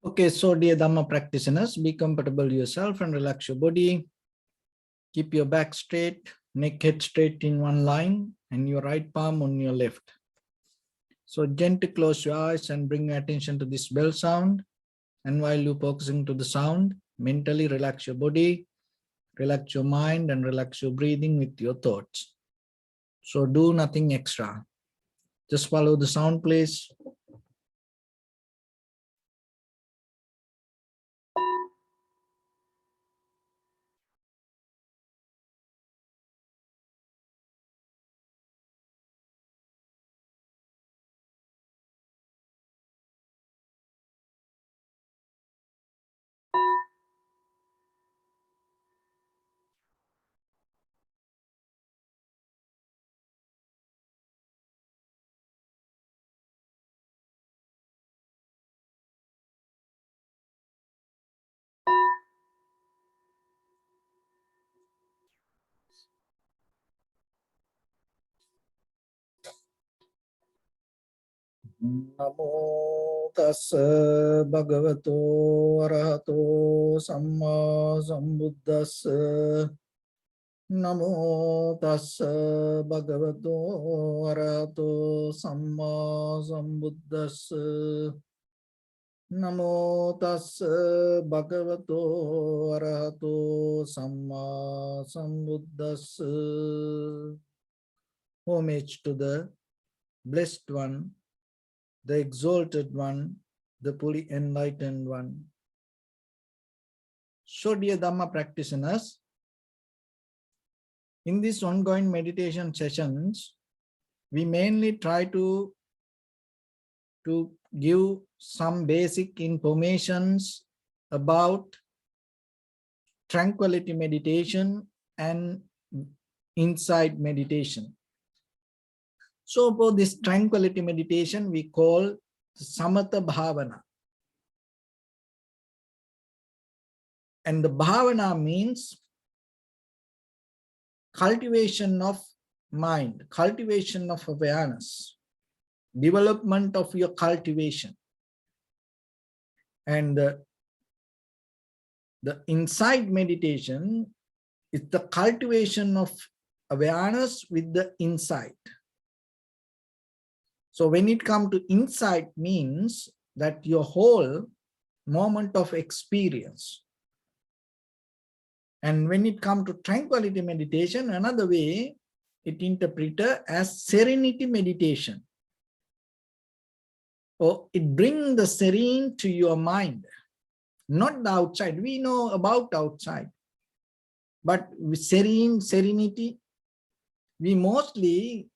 Okay, so dear Dharma practitioners, be comfortable yourself and relax your body. Keep your back straight, neck head straight in one line, and your right palm on your left. So gently close your eyes and bring your attention to this bell sound. And while you're focusing to the sound, mentally relax your body, relax your mind, and relax your breathing with your thoughts. So do nothing extra. Just follow the sound, please. Namo tassa bhagavato arahato samma sambuddhassa. Namo tassa bhagavato arahato samma sambuddhassa. Namo tassa bhagavato arahato samma sambuddhassa. Homage to the Blessed One, the Exalted One, the fully enlightened One. So dear Dhamma practitioners, in these ongoing meditation sessions, we mainly try to give some basic informations about tranquility meditation and insight meditation. So for this tranquility meditation, we call samatha bhavana. And the bhavana means cultivation of mind, cultivation of awareness, development of your cultivation. And the insight meditation is the cultivation of awareness with the insight. So when it comes to insight, means that your whole moment of experience. And when it comes to tranquility meditation, another way it interpreted as serenity meditation. Or it brings the serene to your mind, not the outside. We know about outside, but with serenity, we mostly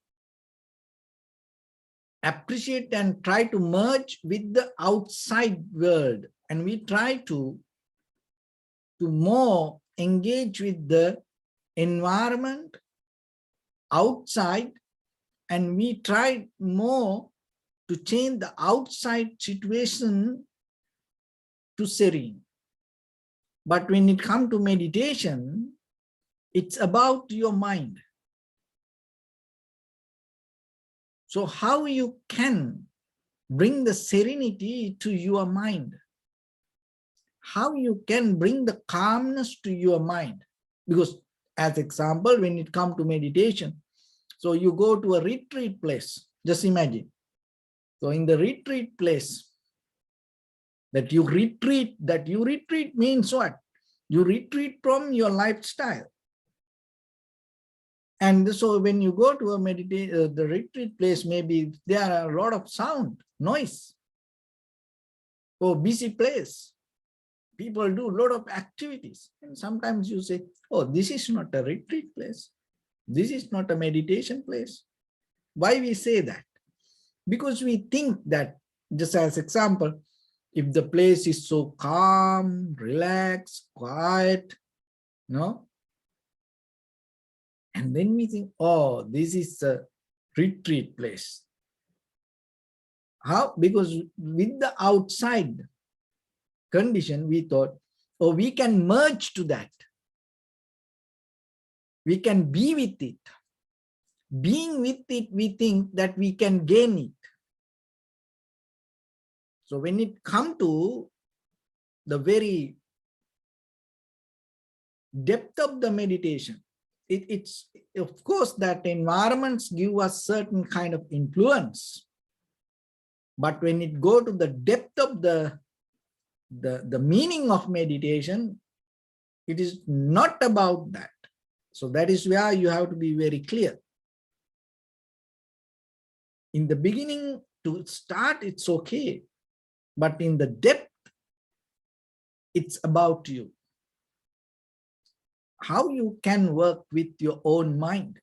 appreciate and try to merge with the outside world, and we try to more engage with the environment outside, and we try more to change the outside situation to serene. But when it comes to meditation, it's about your mind. So how you can bring the serenity to your mind? How you can bring the calmness to your mind? Because as example, when it comes to meditation, so you go to a retreat place, just imagine. So in the retreat place, that you retreat means what? You retreat from your lifestyle. And so when you go to a the retreat place, maybe there are a lot of sound, noise, or busy place. People do a lot of activities. And sometimes you say, oh, this is not a retreat place. This is not a meditation place. Why we say that? Because we think that, just as example, if the place is so calm, relaxed, quiet, no? And then we think, oh, this is a retreat place. How? Because with the outside condition, we thought, oh, we can merge to that. We can be with it. Being with it, we think that we can gain it. So when it comes to the very depth of the meditation. It's of course that environments give us certain kind of influence, but when it go to the depth of the meaning of meditation, it is not about that. So that is where you have to be very clear. In the beginning, to start, it's okay, but in the depth, it's about you. How you can work with your own mind.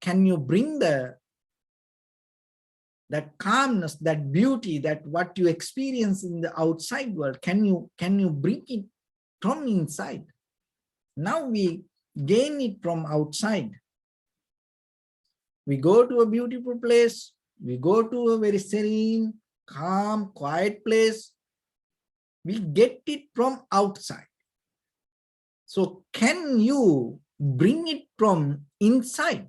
Can you bring that calmness, that beauty, that what you experience in the outside world, can you bring it from inside? Now we gain it from outside. We go to a beautiful place, we go to a very serene, calm, quiet place. We get it from outside. So can you bring it from inside?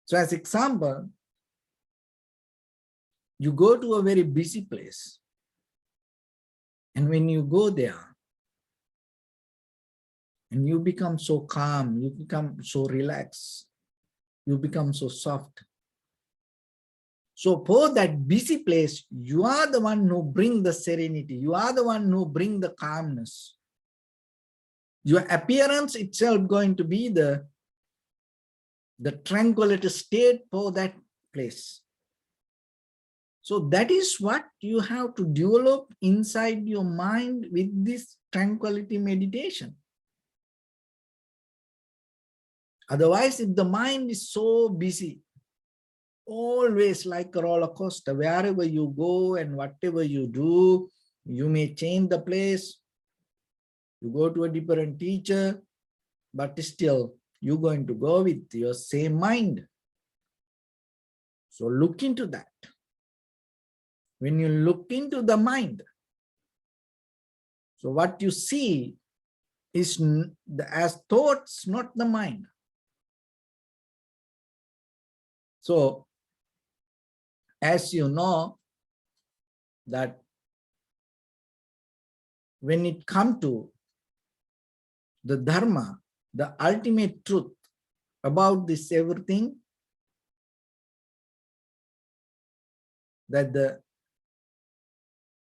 So as example, you go to a very busy place. And when you go there, and you become so calm, you become so relaxed, you become so soft. So for that busy place, you are the one who brings the serenity. You are the one who brings the calmness. Your appearance itself going to be the tranquility state for that place. So that is what you have to develop inside your mind with this tranquility meditation. Otherwise, if the mind is so busy, always like a roller coaster, wherever you go and whatever you do, you may change the place, you go to a different teacher, but still you're going to go with your same mind. So look into that. When you look into the mind, so what you see is as thoughts, not the mind. So as you know that when it comes to the Dharma, the ultimate truth about this everything, that the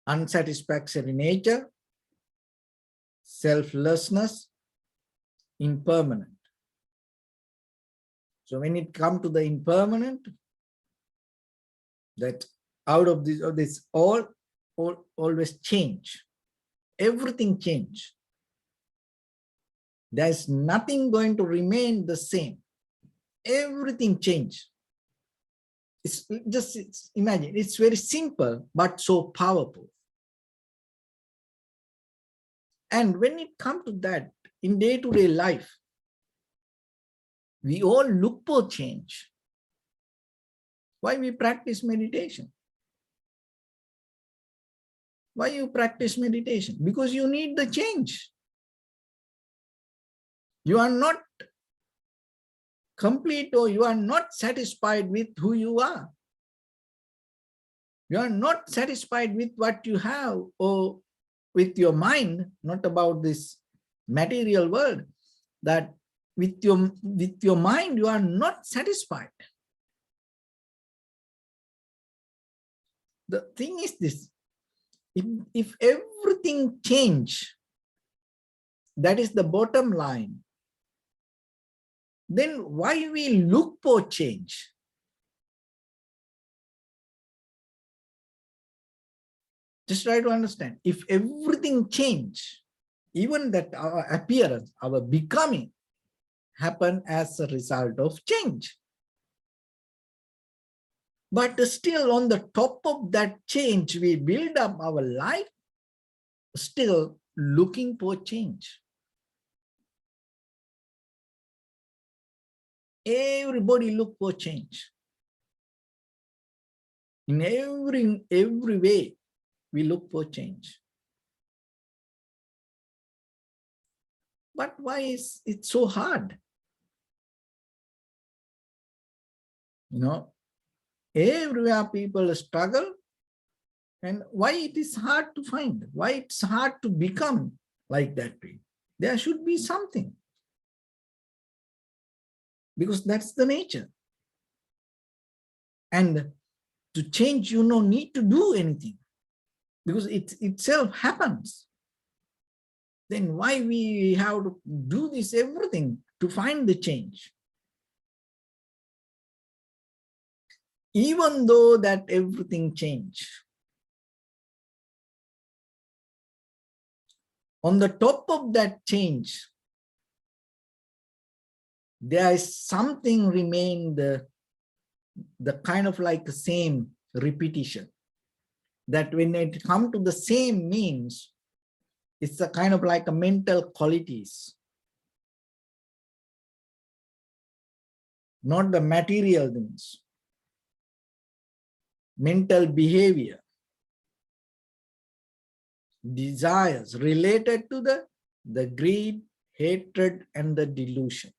unsatisfactory nature, selflessness, impermanent. So when it comes to the impermanent, that out of this always change. Everything change. There's nothing going to remain the same. Everything change. Imagine, it's very simple, but so powerful. And when it comes to that, in day-to-day life, we all look for change. Why we practice meditation? Why you practice meditation? Because you need the change. You are not complete, or you are not satisfied with who you are. You are not satisfied with what you have, or with your mind, not about this material world, that with your mind you are not satisfied. The thing is this, if everything change, that is the bottom line, then why we look for change? Just try to understand. If everything change, even that our appearance, our becoming, happen as a result of change. But still on the top of that change, we build up our life, still looking for change. Everybody look for change. In every way, we look for change. But why is it so hard? You know, Everywhere people struggle. And why it is hard to find? Why it's hard to become like that way? There should be something. Because that's the nature. And to change, you don't need to do anything. Because it itself happens. Then why we have to do this everything to find the change? Even though that everything change, on the top of that change, there is something remain the kind of like the same repetition. That when it comes to the same means, it's a kind of like a mental qualities, not the material things. Mental behavior, desires related to the greed, hatred, and the delusion.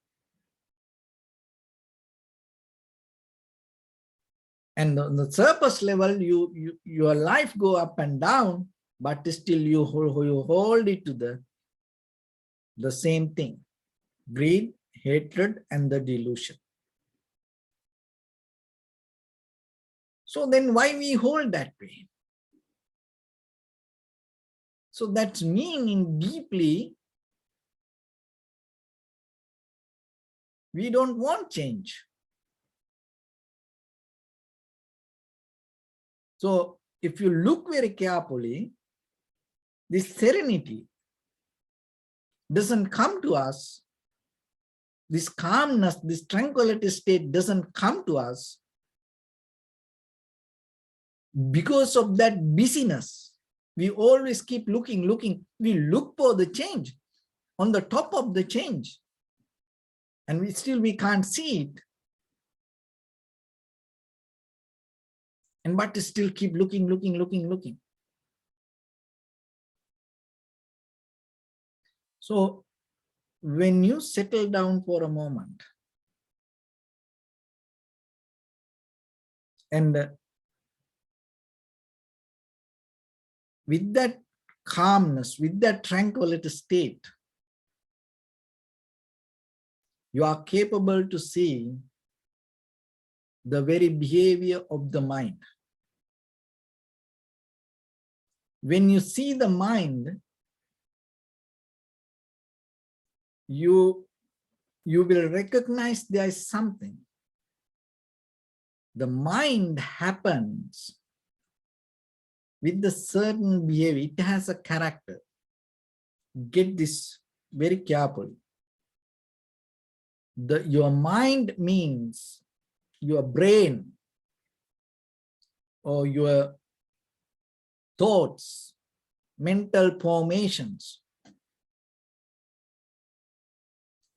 And on the surface level, your life go up and down, but still you hold it to the same thing. Greed, hatred, and the delusion. So then why we hold that way? So that's meaning deeply, we don't want change. So if you look very carefully, this serenity doesn't come to us. This calmness, this tranquility state doesn't come to us because of that busyness. We always keep looking. We look for the change, on the top of the change. And we can't see it. And but still keep looking. So when you settle down for a moment and with that calmness, with that tranquility state, you are capable to see the very behavior of the mind. When you see the mind, you will recognize there is something. The mind happens with the certain behavior. It has a character. Get this very carefully. Your mind means your brain or your thoughts, mental formations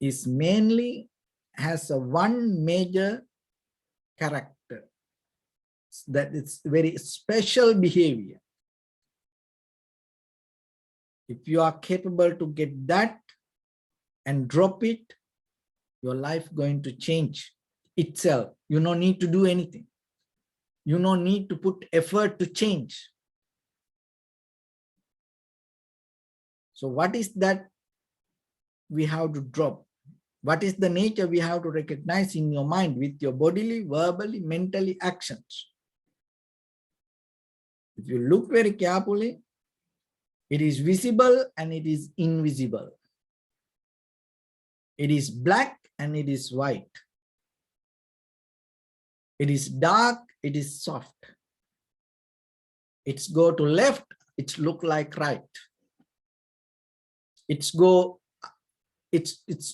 is mainly has a one major character, that it's very special behavior. If you are capable to get that and drop it, your life going to change itself. You don't need to do anything. You don't need to put effort to change. So what is that we have to drop? What is the nature we have to recognize in your mind with your bodily, verbally, mentally actions? If you look very carefully, it is visible and it is invisible. It is black and it is white. It is dark, it is soft. It's go to left, it's look like right. It's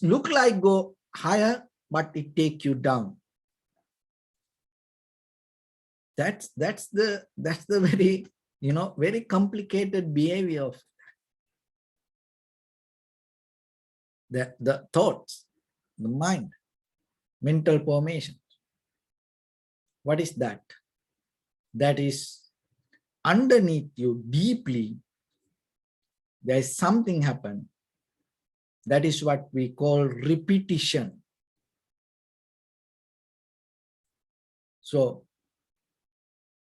look like go higher, but it take you down. That's the very, very complicated behavior of the thoughts, the mind, mental formation. What is that? That is underneath you deeply. There is something happen. That is what we call repetition. So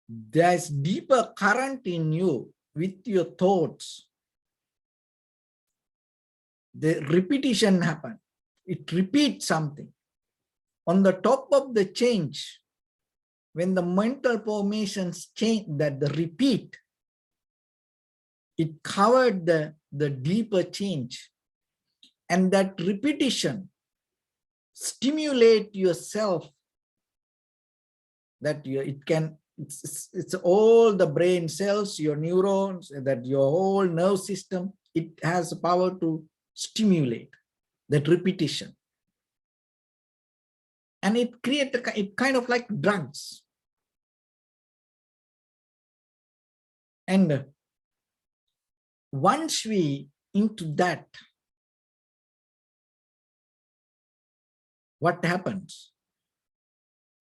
there's deeper current in you with your thoughts. The repetition happens. It repeats something. On the top of the change, when the mental formations change, that the repeat, it covered the deeper change. And that repetition stimulate yourself, that it's all the brain cells, your neurons, that your whole nerve system, it has the power to stimulate that repetition. And it creates it kind of like drugs. And once we into that, what happens?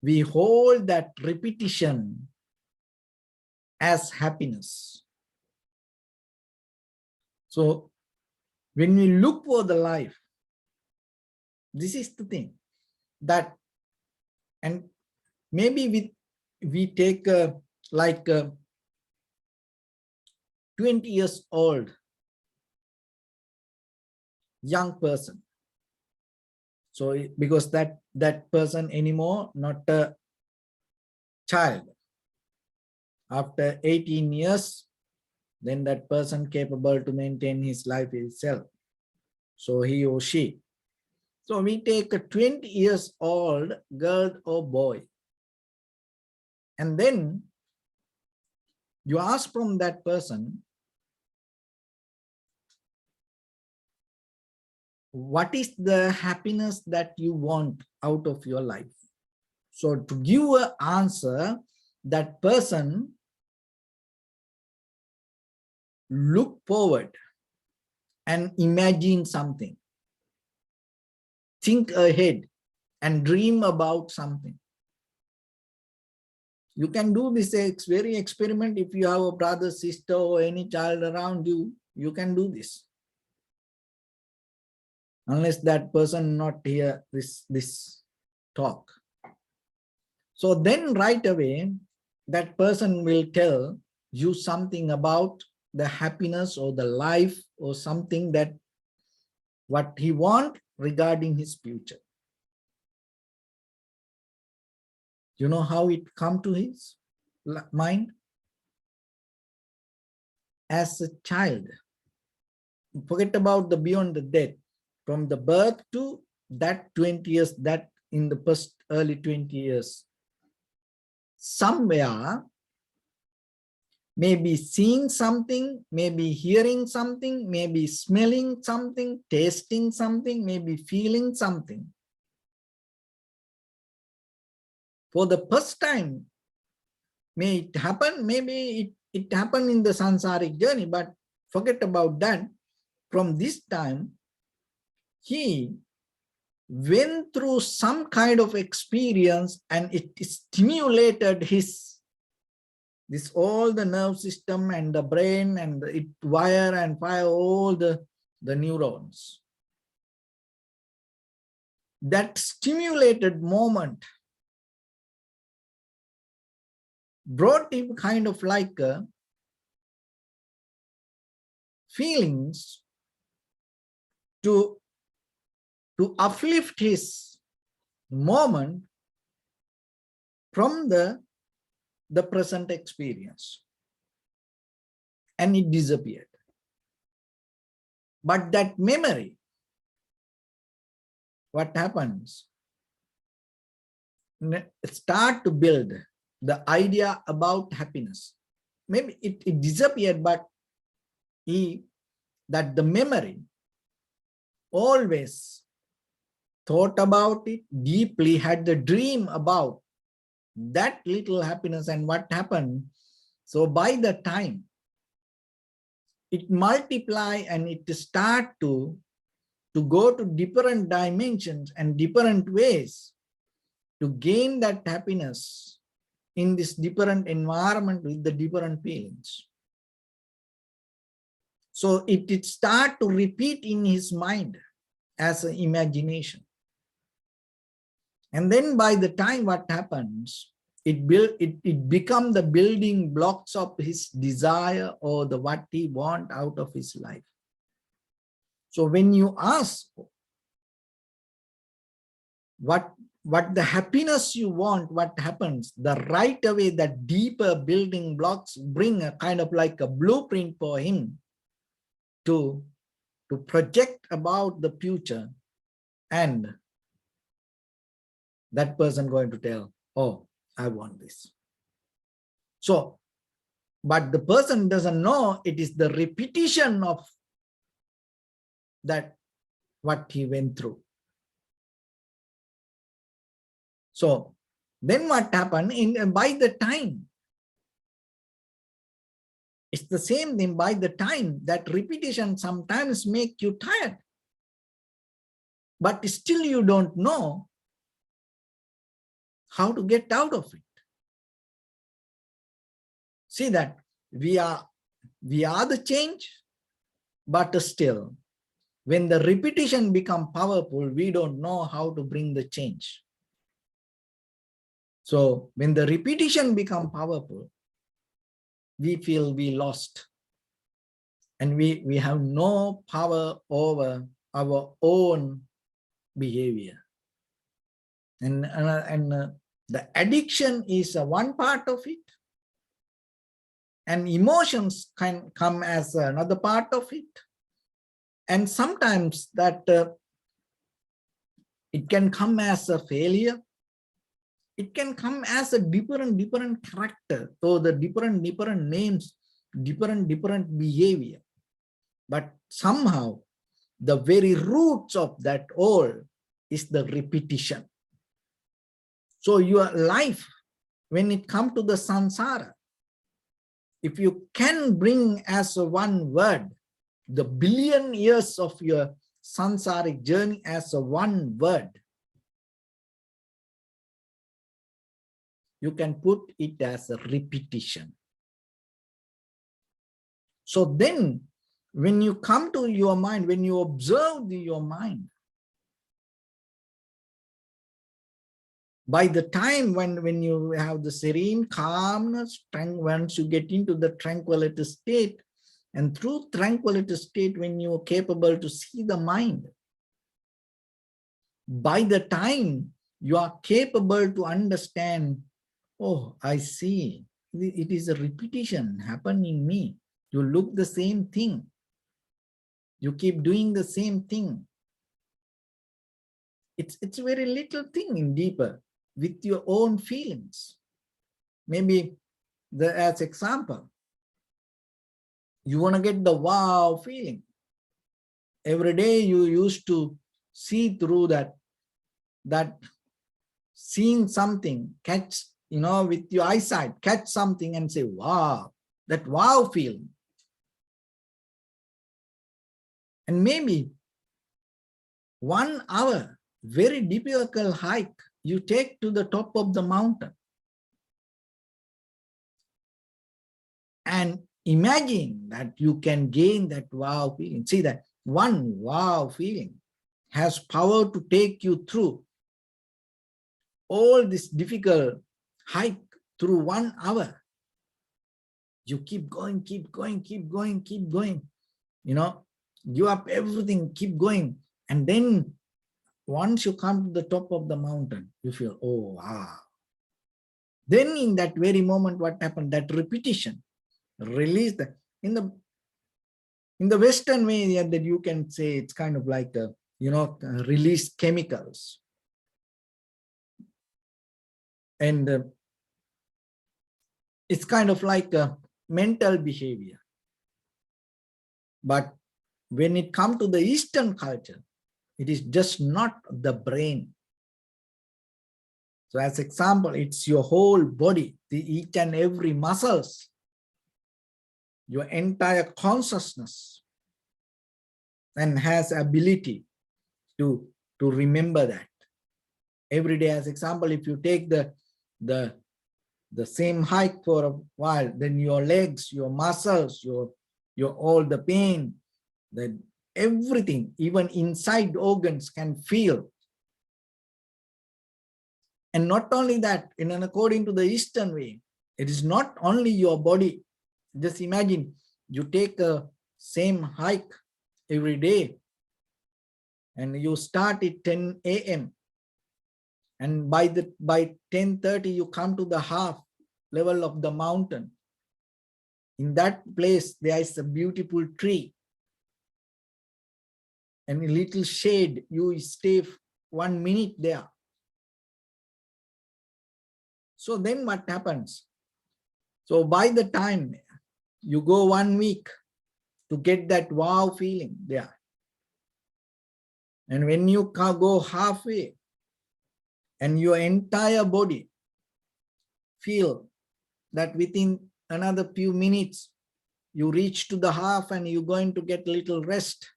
We hold that repetition as happiness. So when we look for the life, this is the thing that, and maybe we take like 20 years old young person. So because that person anymore not a child. After 18 years, then that person capable to maintain his life itself. So he or she. So we take a 20 years old girl or boy. And then you ask from that person, what is the happiness that you want out of your life? So to give an answer, that person look forward and imagine something. Think ahead and dream about something. You can do this very experiment. If you have a brother, sister, or any child around you, you can do this. Unless that person not hear this talk. So then right away, that person will tell you something about the happiness or the life or something that what he want regarding his future. You know how it come to his mind? As a child. Forget about the beyond the death. From the birth to that 20 years, that in the first early 20 years, somewhere, maybe seeing something, maybe hearing something, maybe smelling something, tasting something, maybe feeling something. For the first time, may it happen, maybe it happened in the samsaric journey, but forget about that. From this time, he went through some kind of experience and it stimulated all the nerve system and the brain, and it wire and fire all the neurons. That stimulated moment brought him kind of like feelings to uplift his moment from the present experience, and it disappeared. But that memory, what happens? Start to build the idea about happiness. Maybe it disappeared, but that the memory always thought about it deeply, had the dream about that little happiness and what happened. So by the time it multiply and it start to go to different dimensions and different ways to gain that happiness in this different environment with the different feelings. So it start to repeat in his mind as an imagination. And then by the time what happens, it become the building blocks of his desire or the what he want out of his life. So when you ask what the happiness you want, what happens, the right away, that deeper building blocks bring a kind of like a blueprint for him to project about the future, and that person going to tell, oh, I want this. So, but the person doesn't know it is the repetition of that what he went through. So then what happened by the time, it's the same thing. By the time, that repetition sometimes make you tired, but still you don't know how to get out of it. See that we are the change, but still when the repetition become powerful, we don't know how to bring the change. So when the repetition become powerful, we feel we lost, and we have no power over our own behavior. And the addiction is one part of it, and emotions can come as another part of it. And sometimes that it can come as a failure. It can come as a different character, so the different names, different behavior. But somehow the very roots of that all is the repetition. So your life, when it comes to the samsara, if you can bring as a one word, the billion years of your samsaric journey as a one word, you can put it as a repetition. So then when you come to your mind, when you observe your mind, by the time when you have the serene calmness, once you get into the tranquility state, and through tranquility state, when you are capable to see the mind, by the time you are capable to understand, oh, I see, it is a repetition happen in me. You look the same thing. You keep doing the same thing. It's a very little thing in deeper with your own feelings. Maybe as example, you want to get the wow feeling. Every day you used to see through that seeing something, catch, with your eyesight, catch something and say, wow, that wow feeling. And maybe 1 hour, very difficult hike, you take to the top of the mountain. And imagine that you can gain that wow feeling. See that one wow feeling has power to take you through all this difficult hike through 1 hour. You keep going, keep going, keep going, keep going. Give up everything, keep going. And then once you come to the top of the mountain, you feel, oh, wow. Then in that very moment, what happened? That repetition, release that. In the Western way, that you can say it's kind of like, release chemicals. And it's kind of like a mental behavior. But when it comes to the Eastern culture, it is just not the brain. So as example, it's your whole body, each and every muscles, your entire consciousness, and has ability to remember that. Every day, as example, if you take the same hike for a while, then your legs, your muscles, your all the pain, that everything, even inside organs can feel. And not only that, in an according to the Eastern way, it is not only your body. Just imagine you take a same hike every day and you start at 10 a.m. and by 10:30 you come to the half level of the mountain. In that place there is a beautiful tree and a little shade. You stay 1 minute there. So then what happens? So by the time you go 1 week to get that wow feeling there, and when you go halfway and your entire body feel that within another few minutes you reach to the half and you're going to get a little rest,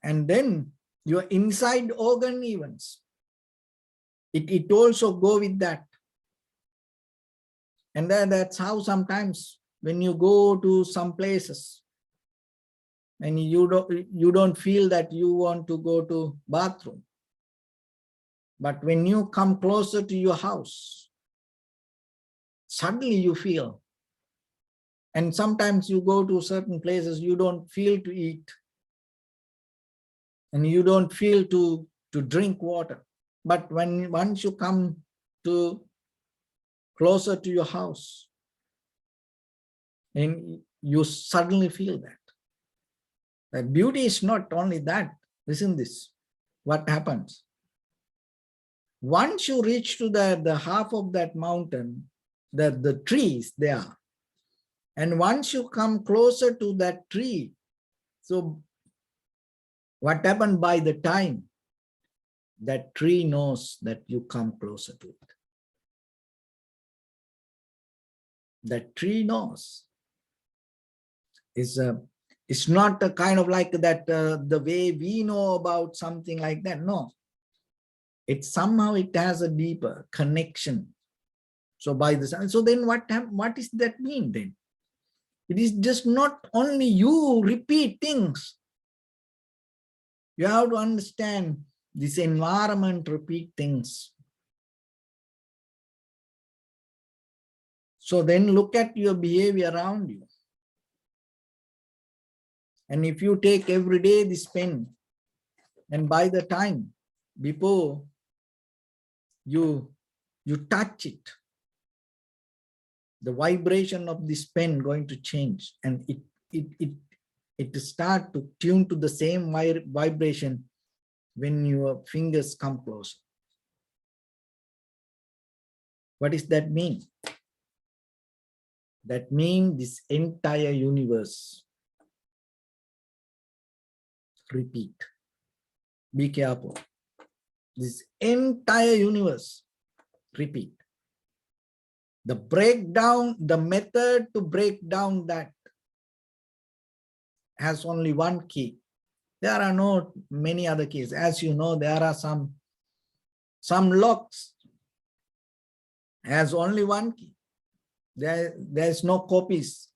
and then your inside organ events, it also go with that. And then that's how sometimes when you go to some places and you don't feel that you want to go to bathroom, but when you come closer to your house, suddenly you feel. And sometimes you go to certain places, you don't feel to eat and you don't feel to drink water. But once you come to closer to your house, and you suddenly feel that. The beauty is not only that. Listen this, what happens. Once you reach to the half of that mountain, the tree is there. And once you come closer to that tree, so what happened by the time that tree knows that you come closer to it? That tree knows. It's not a kind of like that, the way we know about something like that. No, it somehow it has a deeper connection. So by this, so then what is that mean then? It is just not only you repeat things. You have to understand this environment repeat things. So then look at your behavior around you. And if you take every day this pen, and by the time before you touch it, the vibration of this pen going to change, and it start to tune to the same vibration when your fingers come close. What does that mean? That means this entire universe repeat. Be careful. This entire universe repeat. The breakdown, the method to break down that has only one key. There are not many other keys. As you know, there are some locks has only one key. There's no copies.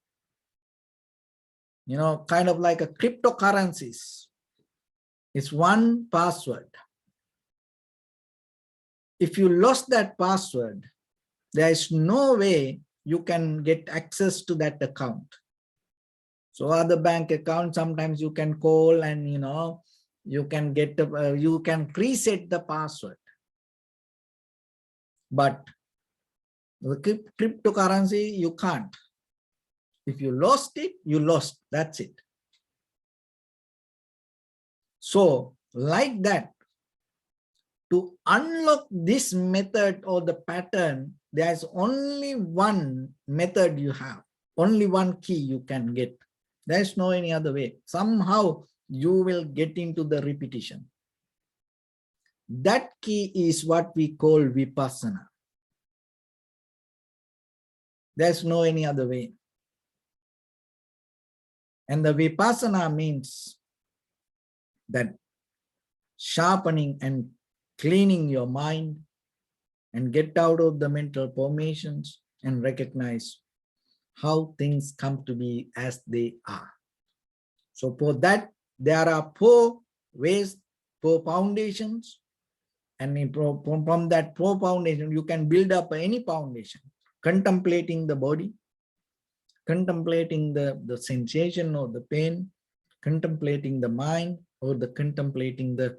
You know, kind of like a cryptocurrencies. It's one password. If you lost that password, there is no way you can get access to that account. So other bank account, sometimes you can call and, you know, you can get, you can reset the password. But the cryptocurrency, you can't. If you lost it, you lost. That's it. So like that, to unlock this method or the pattern, there's only one method you have. Only one key you can get. There's no any other way. Somehow you will get into the repetition. That key is what we call Vipassana. There's no any other way. And the Vipassana means that sharpening and cleaning your mind and get out of the mental formations and recognize how things come to be as they are. So for that, there are 4 ways, 4 foundations And from that pro foundation, you can build up any foundation, contemplating the body, contemplating the sensation or the pain, contemplating the mind, or the contemplating the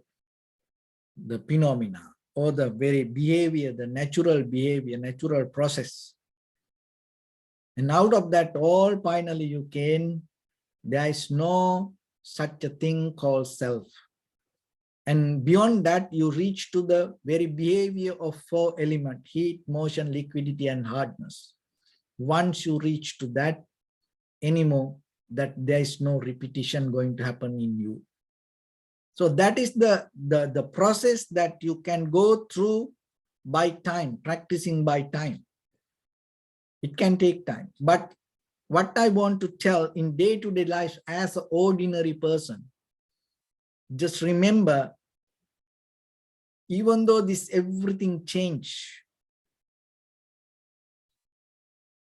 phenomena, or the very behavior, the natural behavior, natural process. And out of that all, finally you can, there is no such a thing called self. And beyond that, you reach to the very behavior of four elements: heat, motion, liquidity, and hardness. Once you reach to that, anymore, that there is no repetition going to happen in you. So that is the process that you can go through by time, practicing by time. It can take time. But what I want to tell in day-to-day life as an ordinary person, just remember, even though this everything change,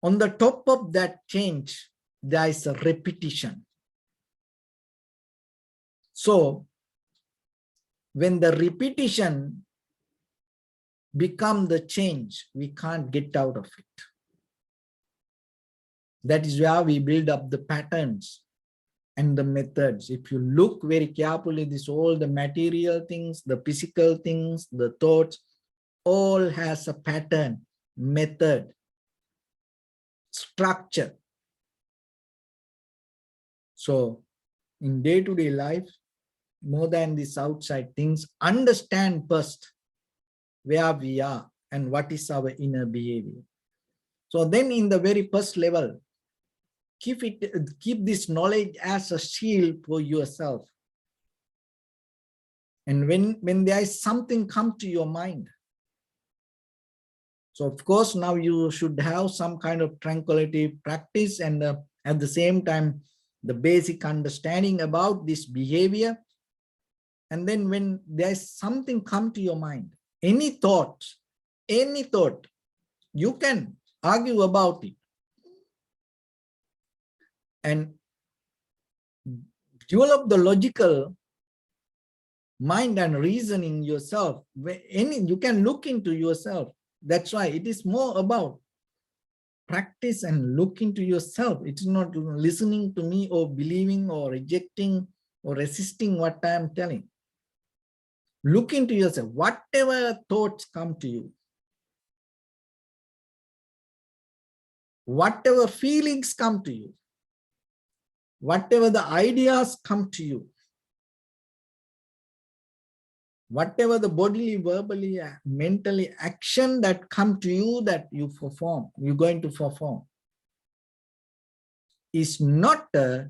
on the top of that change, there is a repetition. So when the repetition become the change, we can't get out of it. That is where we build up the patterns and the methods. If you look very carefully, this all the material things, the physical things, the thoughts, all has a pattern, method, structure. So in day-to-day life, more than these outside things, understand first where we are and what is our inner behavior. So then in the very first level, keep this knowledge as a shield for yourself. And when there is something come to your mind, so of course now you should have some kind of tranquility practice, and at the same time the basic understanding about this behavior. And then when there is something come to your mind, any thought, you can argue about it and develop the logical mind and reasoning yourself. You can look into yourself. That's why it is more about practice and look into yourself. It's not listening to me or believing or rejecting or resisting what I am telling. Look into yourself. Whatever thoughts come to you, whatever feelings come to you, whatever the ideas come to you, whatever the bodily, verbally, mentally action that come to you, that you perform, you're going to perform, is not a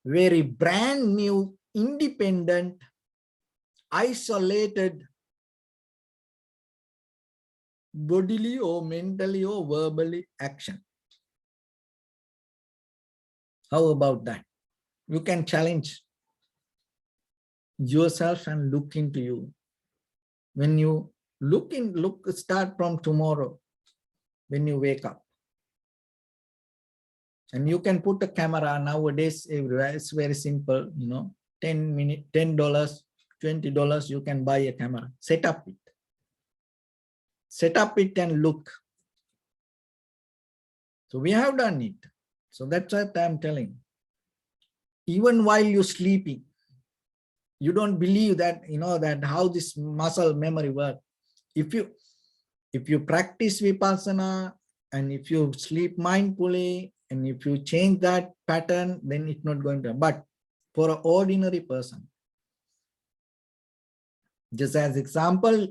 very brand new, independent, isolated, bodily or mentally or verbally action. How about that? You can challenge yourself and look into you. When you start from tomorrow, when you wake up. And you can put a camera nowadays everywhere. It's very simple, you know, $10, $20, you can buy a camera. Set up it. Set up it and look. So we have done it. So that's what I'm telling. Even while you're sleeping, you don't believe that, you know, that how this muscle memory works. If you practice Vipassana and if you sleep mindfully and if you change that pattern, then it's not going to. But for an ordinary person, just as example,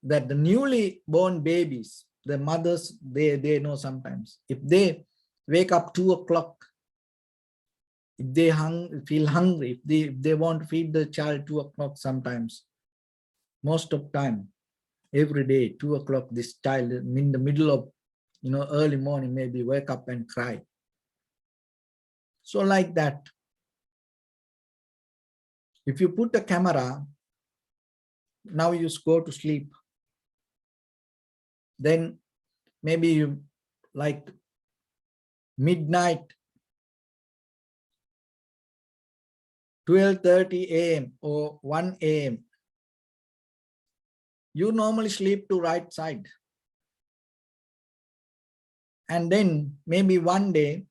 that the newly born babies, the mothers, they know sometimes. If they wake up 2 o'clock, if they feel hungry, if they want to feed the child 2 o'clock sometimes, most of time, every day, 2 o'clock, this child in the middle of, you know, early morning, maybe wake up and cry. So like that, if you put a camera, now you go to sleep, then maybe you like midnight, 12:30 a.m. or 1 a.m. You normally sleep to right side. And then maybe one day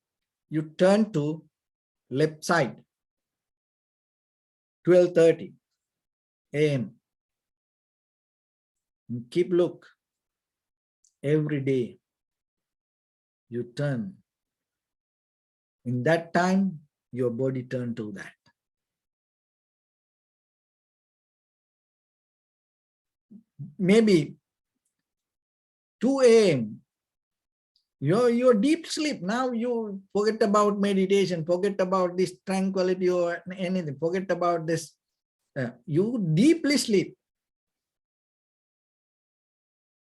you turn to left side, 12:30 a.m. And keep look. Every day you turn. In that time, your body turn to that. Maybe 2 a.m. You're deep sleep. Now you forget about meditation, forget about this tranquility or anything, forget about this. You deeply sleep.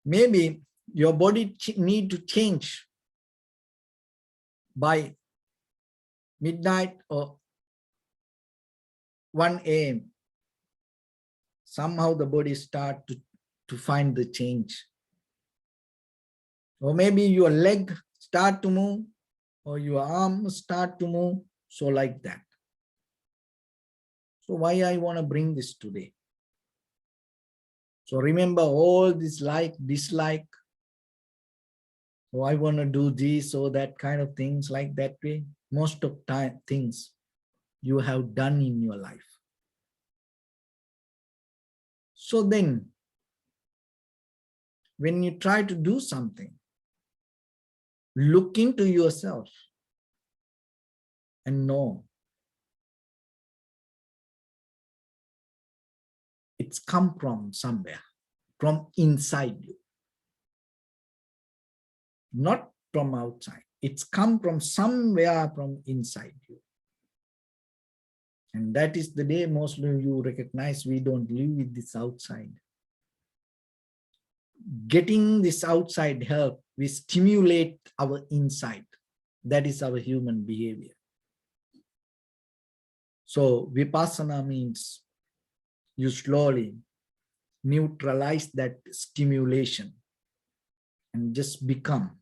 Maybe your body need to change by midnight or 1 a.m. Somehow the body start to find the change. Or maybe your leg start to move or your arm start to move. So like that. So why I want to bring this today? So remember all this like, dislike. So I want to do this or that kind of things like that way. Most of time things you have done in your life. So then when you try to do something, look into yourself and know it's come from somewhere, from inside you, not from outside. It's come from somewhere from inside you. And that is the day mostly you recognize we don't live with this outside. Getting this outside help, we stimulate our inside. That is our human behavior. So Vipassana means you slowly neutralize that stimulation and just become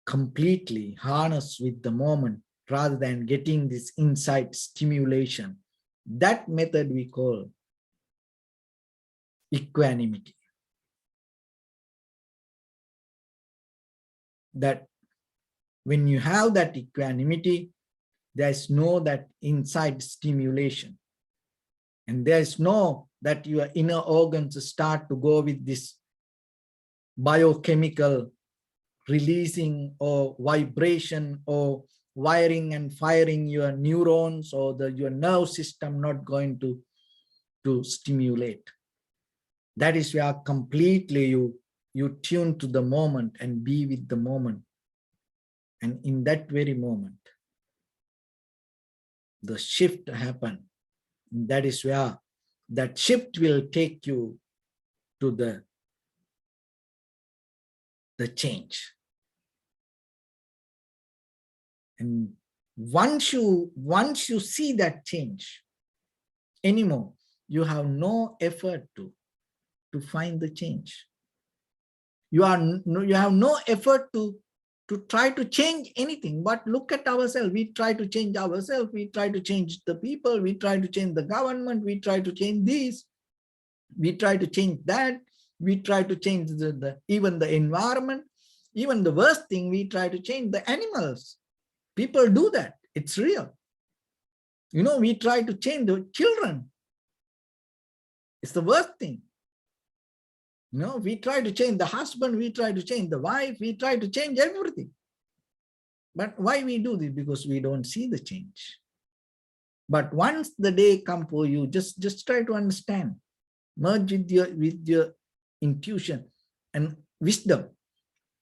completely harnessed with the moment rather than getting this inside stimulation. That method we call equanimity. That when you have that equanimity, there's no that inside stimulation. And there's no that your inner organs start to go with this biochemical releasing or vibration or wiring and firing your neurons or your nerve system not going to stimulate. That is where completely you tune to the moment and be with the moment. And in that very moment, the shift happen. That is where that shift will take you to the change. And once you see that change anymore, you have no effort to find the change. You have no effort to try to change anything, but look at ourselves. We try to change ourselves. We try to change the people. We try to change the government. We try to change this. We try to change that. We try to change even the environment. Even the worst thing, we try to change the animals. People do that. It's real. You know, we try to change the children. It's the worst thing. You know, we try to change the husband, we try to change the wife, we try to change everything. But why we do this? Because we don't see the change. But once the day comes for you, just try to understand. Merge with your intuition and wisdom.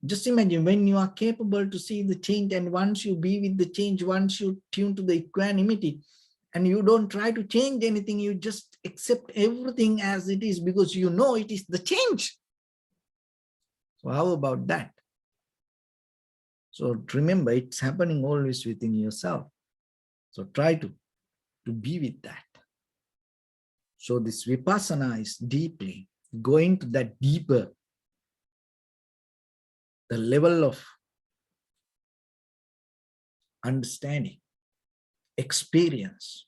Just imagine when you are capable to see the change, and once you be with the change, once you tune to the equanimity, and you don't try to change anything, you just accept everything as it is because you know it is the change. So how about that? So remember, it's happening always within yourself. So try to be with that. So this Vipassana is deeply going to that deeper, the level of understanding, experience,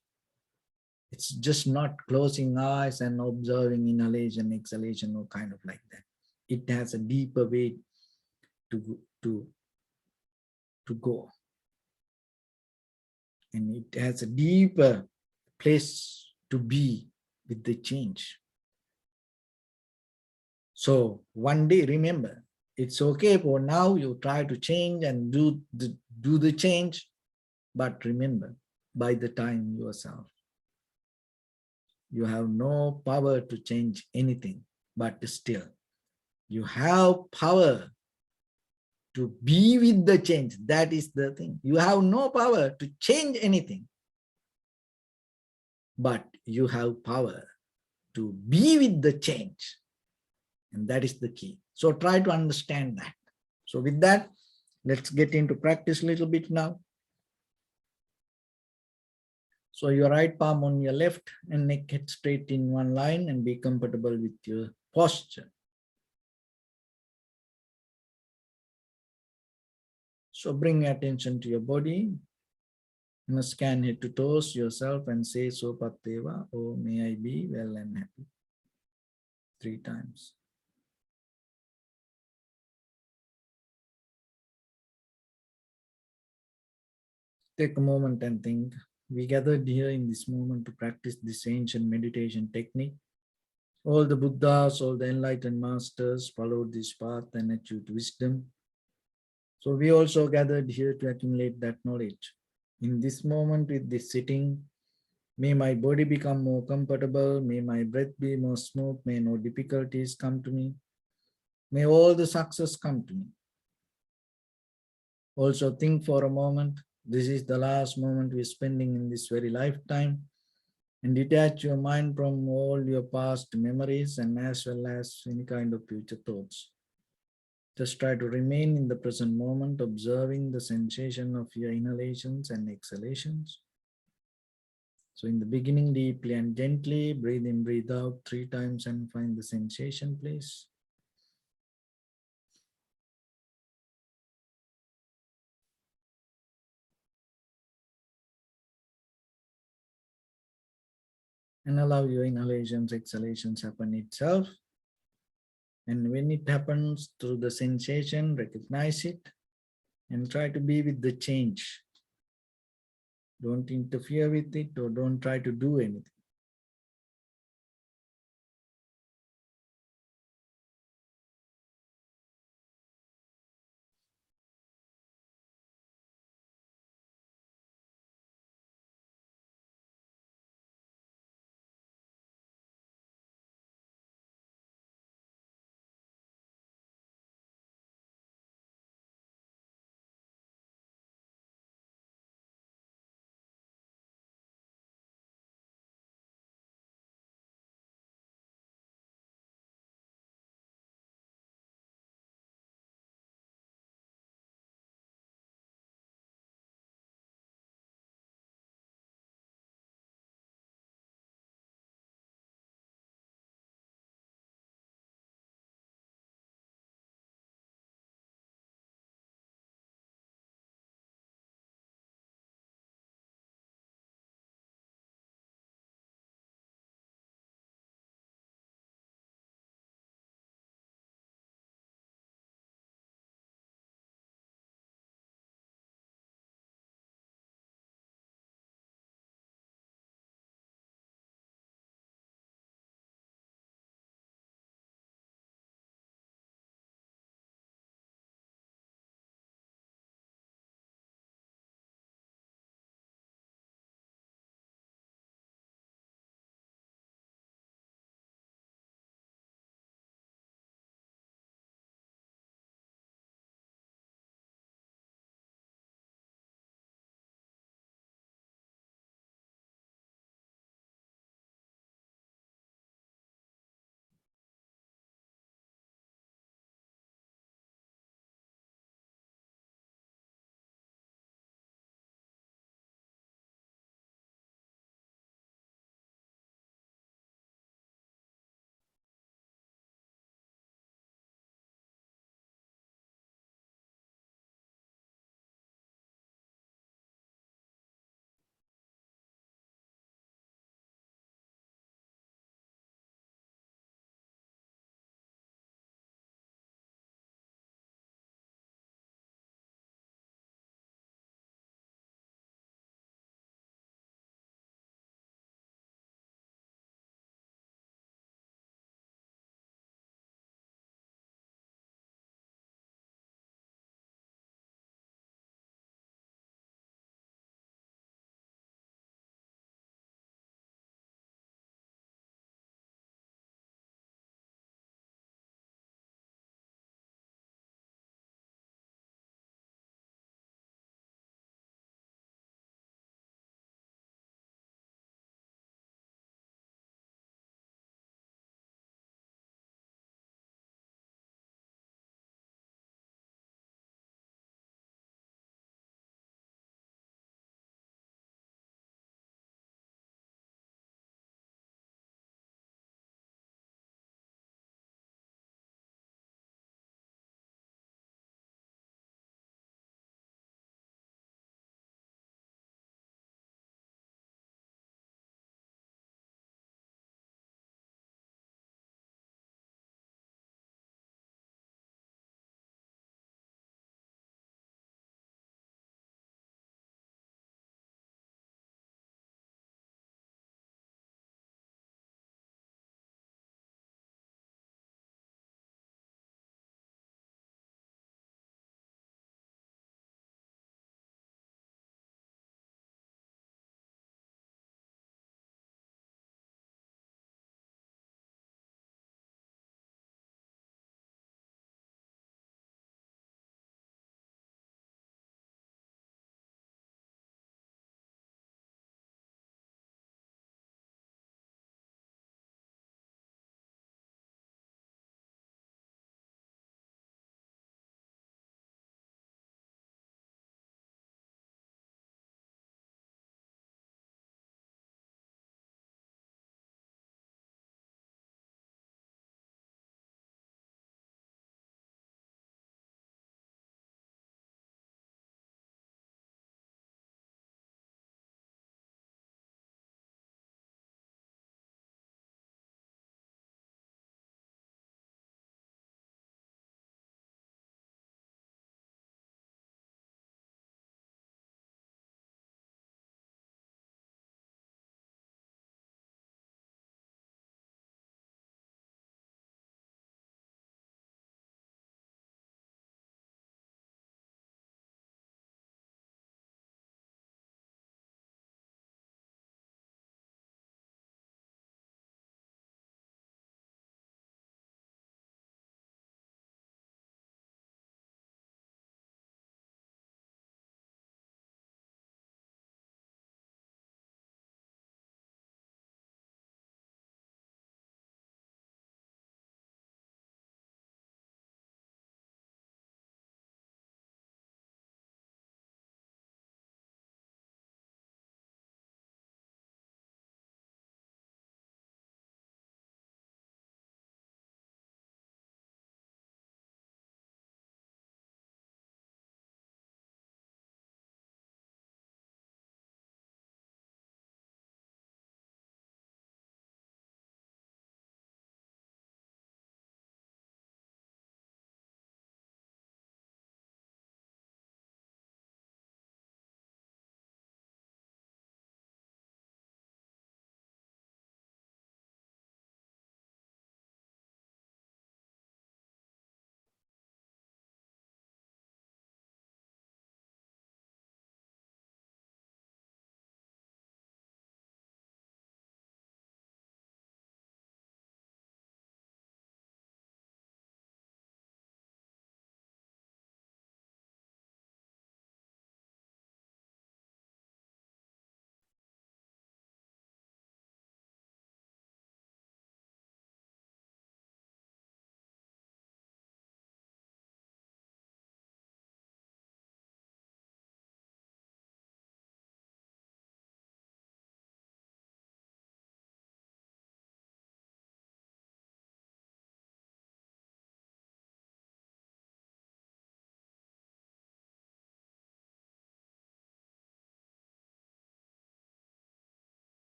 It's just not closing eyes and observing inhalation, exhalation, or kind of like that. It has a deeper way to, to, to go. And it has a deeper place to be with the change. So one day, remember, it's okay for now you try to change and do the change, but remember, by the time yourself, you have no power to change anything, but still, you have power to be with the change. That is the thing. You have no power to change anything, but you have power to be with the change. And that is the key. So try to understand that. So with that, let's get into practice a little bit now. So your right palm on your left and neck head straight in one line, and be comfortable with your posture. So bring your attention to your body. You must scan head to toes yourself and say So Pateva, oh may I be well and happy. 3 times. Take a moment and think. We gathered here in this moment to practice this ancient meditation technique. All the Buddhas, all the enlightened masters followed this path and achieved wisdom. So we also gathered here to accumulate that knowledge. In this moment with this sitting, may my body become more comfortable, may my breath be more smooth, may no difficulties come to me, may all the success come to me. Also think for a moment, this is the last moment we're spending in this very lifetime, and detach your mind from all your past memories and as well as any kind of future thoughts. Just try to remain in the present moment, observing the sensation of your inhalations and exhalations. So in the beginning, deeply and gently, breathe in, breathe out 3 times and find the sensation, please. And allow your inhalations, exhalations happen itself. And when it happens through the sensation, recognize it and try to be with the change. Don't interfere with it or don't try to do anything.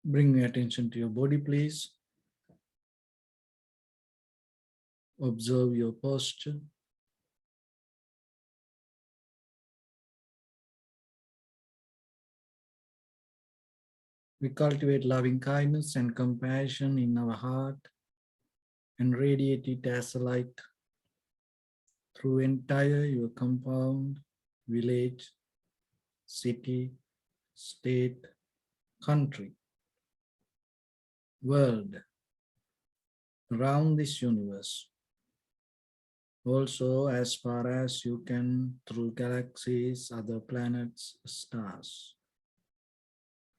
Bring your attention to your body, please. Observe your posture. We cultivate loving kindness and compassion in our heart and radiate it as a light through entire your compound, village, city, state, country, world, around this universe. Also, as far as you can, through galaxies, other planets, stars.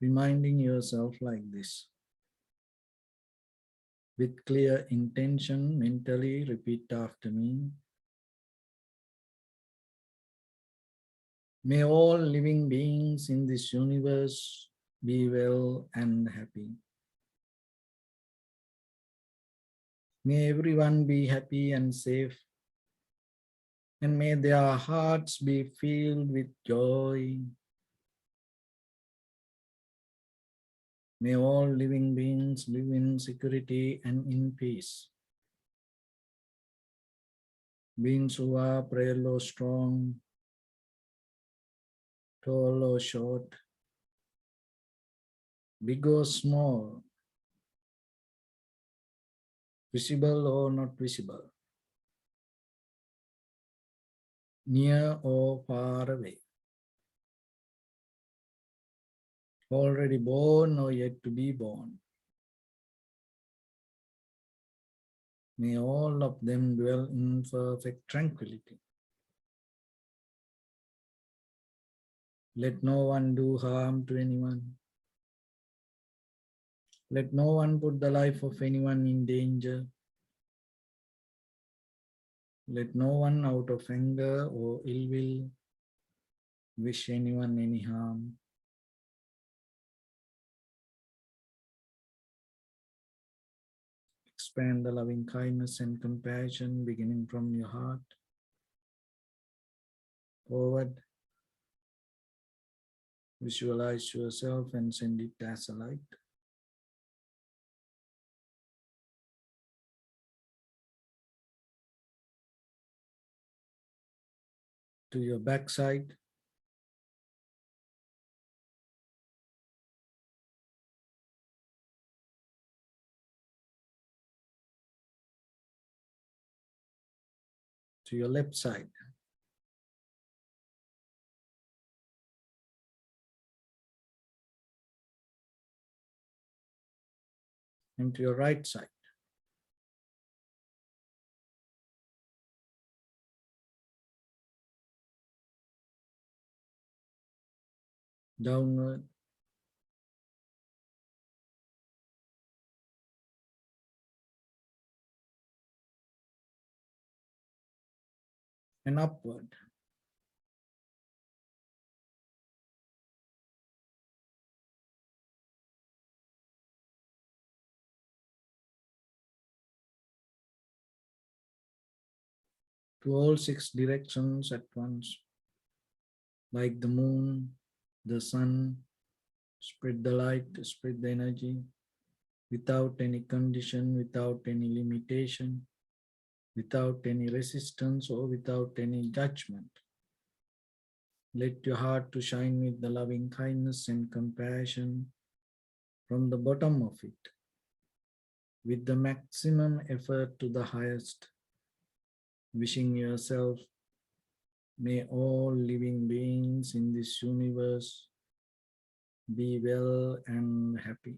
Reminding yourself like this. With clear intention, mentally repeat after me. May all living beings in this universe be well and happy. May everyone be happy and safe. And may their hearts be filled with joy. May all living beings live in security and in peace. Beings who are frail or strong, tall or short, big or small, visible or not visible, near or far away, already born or yet to be born. May all of them dwell in perfect tranquility. Let no one do harm to anyone. Let no one put the life of anyone in danger. Let no one out of anger or ill will wish anyone any harm. Expand the loving kindness and compassion beginning from your heart forward. Visualize yourself and send it as a light. To your backside. To your left side. And to your right side. Downward. And upward. To all 6 directions at once. Like the moon, the sun, spread the light, spread the energy, without any condition, without any limitation, without any resistance or without any judgment. Let your heart to shine with the loving kindness and compassion from the bottom of it, with the maximum effort to the highest, wishing yourself, may all living beings in this universe be well and happy.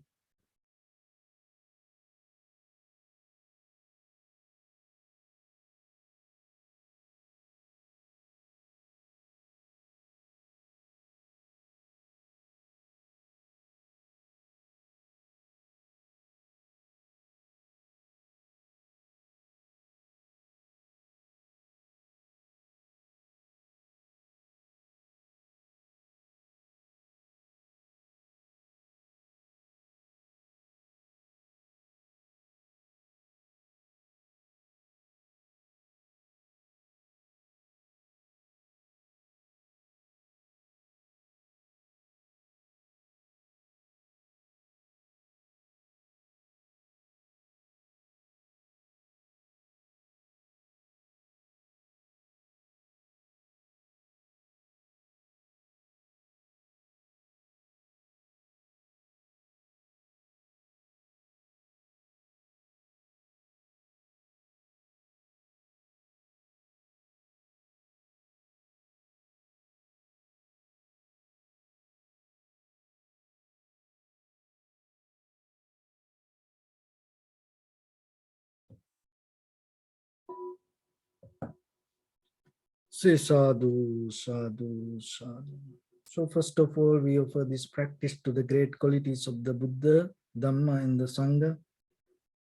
Say sadhu, sadhu, sadhu. So first of all, we offer this practice to the great qualities of the Buddha, Dhamma, and the Sangha.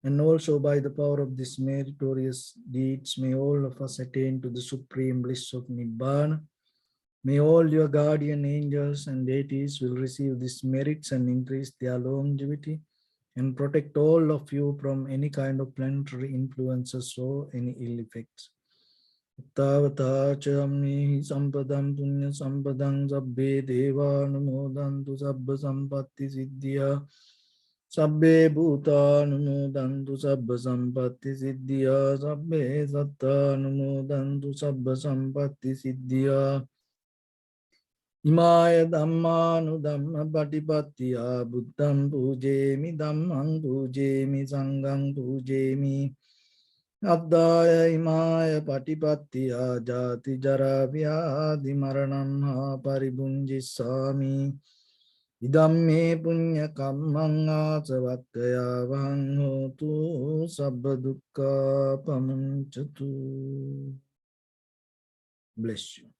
And also by the power of these meritorious deeds, may all of us attain to the supreme bliss of Nibbana. May all your guardian angels and deities will receive these merits and increase their longevity and protect all of you from any kind of planetary influences or any ill effects. Tavata chamni sampadam punya sampadam sabbe deva numodantu sabba sampatti siddhya sabbe bhuta numodantu sabba sampatti siddhya sabbe satta numodantu sabba sampatti siddhya Imaya dhammanu dhamma patipattiya buddham pujemi dhammam pujemi sangham pujemi Abdaya imaya patipattiya jati jara vyadhi maranam ha paribunjisami Idamme punya kammang asavakkaya vahang hotu sabba dukkha pamuncatu. Bless you.